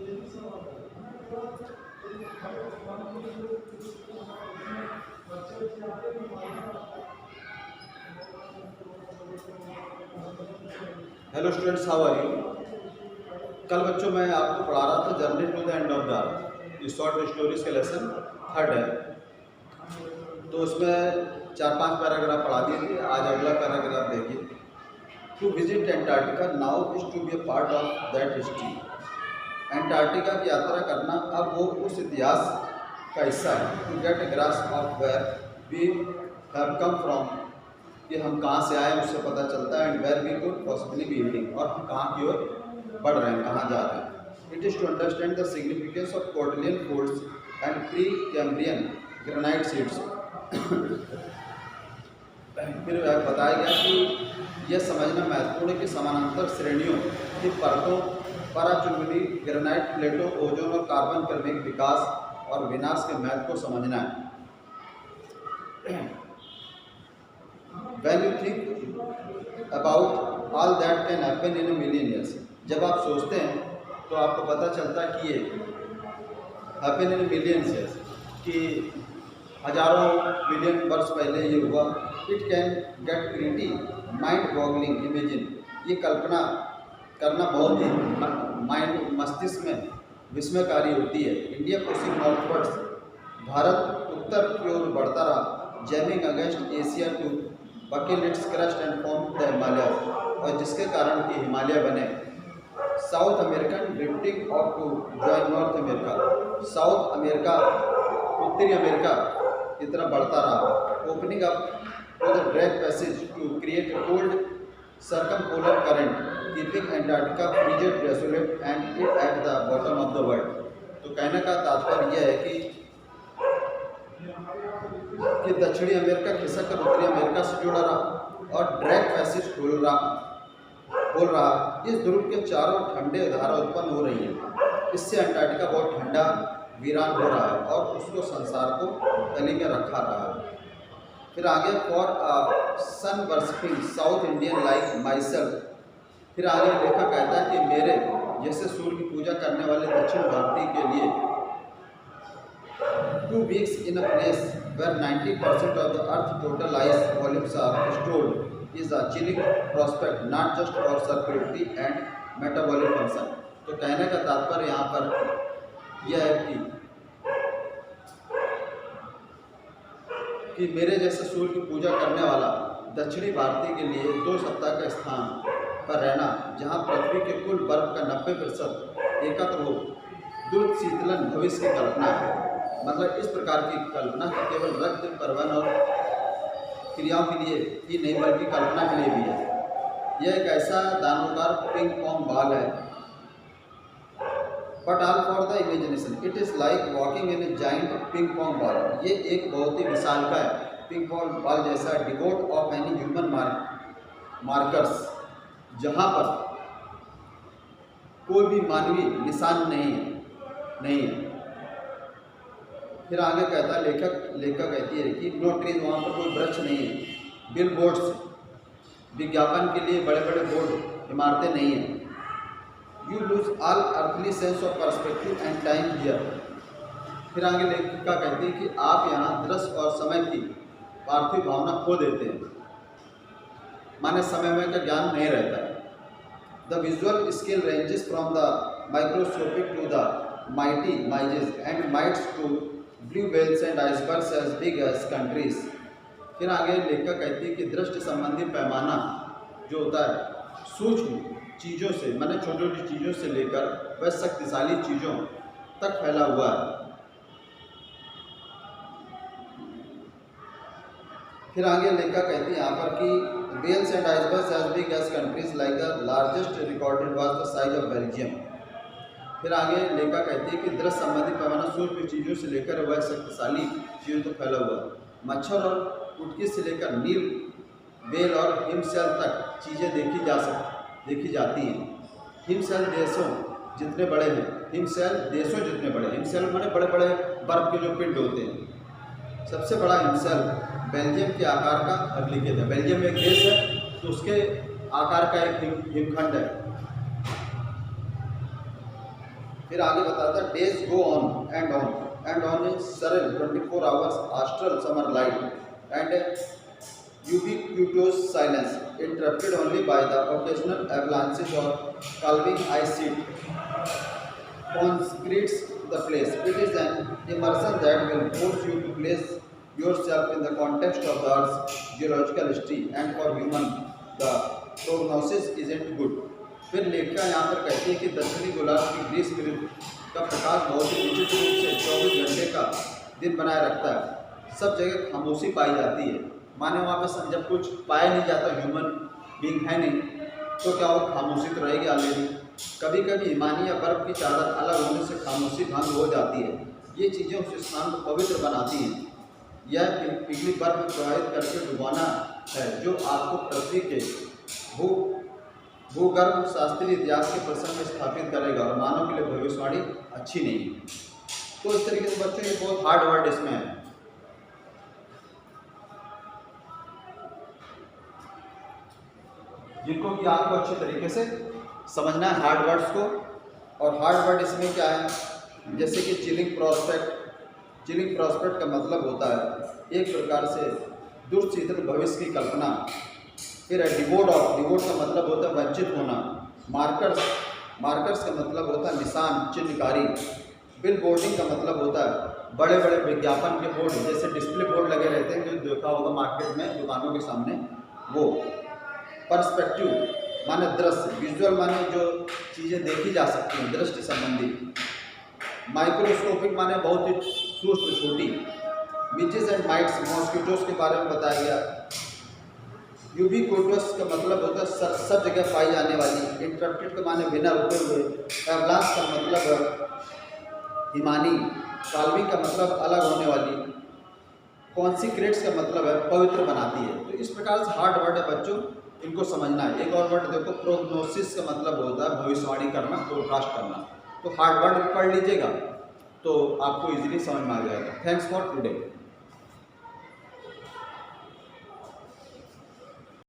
Hello students, how are you. कल बच्चों मैं आपको पढ़ा रहा था journey to the end of the earth, ये शॉर्ट स्टोरीज के लेसन 3rd है। तो उसमें 4-5 पैराग्राफ पढ़ा दिए थे। आज अगला पैराग्राफ देखिए। To visit Antarctica now is to be a part of that history. Antarctica की यात्रा करना अब वो उस इतिहास का हिस्सा है। To get a grasp of where we have come from, कि हम कहाँ से आए उससे पता चलता है। And where we could possibly be heading, और हम कहाँ की ओर बढ़ रहे हैं, कहाँ जा रहे हैं। It is to understand the significance of Cordilleran folds and pre Cambrian granite shields. फिर बताया गया कि यह समझना महत्वपूर्ण है कि समानांतर श्रेणियों की परतों, पराचुंबी ग्रेनाइट प्लेटों, ओजोन और कार्बन क्रमिक विकास और विनाश के महत्व को समझना है। When you think about all that can happen in a million years, जब आप सोचते हैं तो आपको पता चलता है कि ये happen in a million years, कि हजारों मिलियन वर्ष पहले ये हुआ। It can get pretty mind-boggling imagine, ये कल्पना करना बहुत ही मस्तिष्क में विस्मयकारी होती है। इंडिया पुशिंग नॉर्थवर्ड्स, भारत उत्तर की ओर बढ़ता रहा। Jamming against Asia to buckle its crust and form the Himalaya, और जिसके कारण कि हिमालय बने। South American drifting off to join North America, South America उत्तरी अमेरिका की तरफ बढ़ता रहा। Opening up to the Drake Passage to create cold circumpolar current, keeping Antarctica frigid desolate and it at the bottom of the world. तो कहने का तात्पर्य यह है कि दक्षिणी अमेरिका खिसक कर उत्तरी अमेरिका से जुड़ा रहा और ड्रैग पैसेज खोल रहा। इस ध्रुव के चारों ठंडे धारा उत्पन्न हो रही है। इससे अंटार्कटिका बहुत ठंडा वीरान हो रहा है और उसको संसार को तली में रखा रहा है। फिर आगे for sun worshipping South Indian like myself, फिर आगे लेखक कहता है कि मेरे जैसे सूर्य की पूजा करने वाले दक्षिण भारतीय के लिए 2 weeks in a place where 90% of the Earth total ice volumes are stored is a chilling prospect, not just for circularity and metabolic function। तो कहने का तात्पर्य यहाँ पर यह है कि मेरे जैसे सूर्य की पूजा करने वाला दक्षिणी भारतीय के लिए 2 सप्ताह का स्थान पर रहना, जहाँ पृथ्वी के कुल बर्फ का 90% एकत्र हो, द्रुत शीतलन भविष्य की कल्पना है। मतलब इस प्रकार की कल्पना कि केवल रक्त परिवहन और क्रियाओं के लिए ही नहीं बल्कि कल्पना के लिए भी है। यह एक ऐसा दानोकार पिंग पोंग बॉल है, but all for the imagination. It is like walking in A giant ping pong ball, ये एक बहुत ही विशालकाय पिंग पोंग बॉल जैसा devote of any human markers, जहाँ पर कोई भी मानवीय निशान नहीं है। फिर आगे कहता है लेखक कहती है कि नो ट्रीज, वहाँ पर कोई वृक्ष नहीं है। बिल बोर्ड्स, विज्ञापन के लिए बड़े बड़े बोर्ड इमारतें नहीं हैं। You lose all earthly sense of perspective and time here. फिर आगे लेखिका कहती है कि आप यहाँ दृश्य और समय की पार्थिव भावना खो देते हैं, माने समय का ज्ञान नहीं रहता है। The visual scale ranges from the microscopic to the mighty midges and mites to blue whales and icebergs as big as countries. फिर आगे लेखक कहती है कि दृष्टि संबंधी पैमाना जो होता है सूक्ष्म चीज़ों से, माने छोटी छोटी चीज़ों से लेकर वह शक्तिशाली चीज़ों तक फैला हुआ है। फिर आगे लेखक कहती है यहाँ पर कि whales and icebergs as big as countries like the largest recorded was the size of Belgium. फिर आगे लेखा कहती है कि दृश्य संबंधी पैमाना सूक्ष्म चीज़ों से लेकर वह शक्तिशाली चीज़ों तक फैला हुआ। मच्छर और कुटकी से लेकर नील बेल और हिमशैल तक चीज़ें देखी जाती हैं। हिमशैल देशों जितने बड़े हैं, हिमशैल देशों जितने बड़े, हिमशैल माने बड़े बड़े बर्फ के जो पिंड होते हैं। सबसे बड़ा हिमशैल बेल्जियम के आकार का अभिलिखित है। बेल्जियम एक देश है तो उसके आकार का एक हिमखंड है। फिर आगे बताता है days go on and on, and on is surreal 24 hours austral summer light and ubiquitous silence, interrupted only by the occasional avalanches or calving ice sheet consecrates the place. It is an immersion that will force you to place yourself in the context of the Earth's geological history, and for human, the prognosis isn't good. फिर लेखिका यहाँ पर कहती है कि दक्षिणी गोलार्ध की ग्रीष्म ऋतु का प्रकाश बहुत ही विचित्र रूप से 24 घंटे का दिन बनाए रखता है। सब जगह खामोशी पाई जाती है, माने वहाँ पे जब कुछ पाया नहीं जाता, ह्यूमन बीइंग है नहीं, तो क्या वो खामोशी तो रहेगी ऑलरेडी। कभी कभी हिमानी या बर्फ की चादर अलग होने से खामोशी भंग हो जाती है। ये चीज़ें उस स्थान को पवित्र बनाती हैं। यह पिघली बर्फ प्रभावित करके डुबाना है जो आपको पृथ्वी के भूगर्भ शास्त्रीय इतिहास के प्रसंग में स्थापित करेगा, और मानव के लिए भविष्यवाणी अच्छी नहीं है। तो इस तरीके से बच्चों ये बहुत हार्ड वर्ड इसमें है, जिनको कि आपको अच्छे तरीके से समझना है हार्ड वर्ड्स को। और हार्ड वर्ड इसमें क्या है, जैसे कि चिलिंग प्रॉस्पेक्ट। चिलिंग प्रॉस्पेक्ट का मतलब होता है एक प्रकार से दुर्चित्र भविष्य की कल्पना। फिर है डिवोड ऑफ। डिवोड का मतलब होता है वंचित होना। मार्कर्स। मार्कर्स का मतलब होता है निशान, चिन्हकारी। बिल बोर्डिंग का मतलब होता है बड़े बड़े विज्ञापन के बोर्ड, जैसे डिस्प्ले बोर्ड लगे रहते हैं जो देखा होगा मार्केट में दुकानों के सामने, वो। पर्सपेक्टिव माने दृश्य, विजुअल माने जो चीज़ें देखी जा सकती हैं, दृष्टि संबंधी। माइक्रोस्कोपिक माने बहुत ही सूक्ष्म, छोटी। विचेस एंड माइट्स, मॉस्किटोस के बारे में बताया गया। यूबिक्विटस का मतलब होता है सब जगह पाई जाने वाली। इंटरप्टेड के माने बिना रुके हुए। एवलांस का मतलब हिमानी। काल्विंग का मतलब अलग होने वाली। कॉन्सिक्रेट्स का मतलब है पवित्र बनाती है। तो इस प्रकार से हार्ड वर्ड है बच्चों, इनको समझना है। एक और वर्ड देखो, प्रोग्नोसिस का मतलब होता है भविष्यवाणी करना, फोरकास्ट करना। तो हार्ड वर्ड पढ़ लीजिएगा तो आपको इजीली समझ में आ जाएगा। Thanks for today.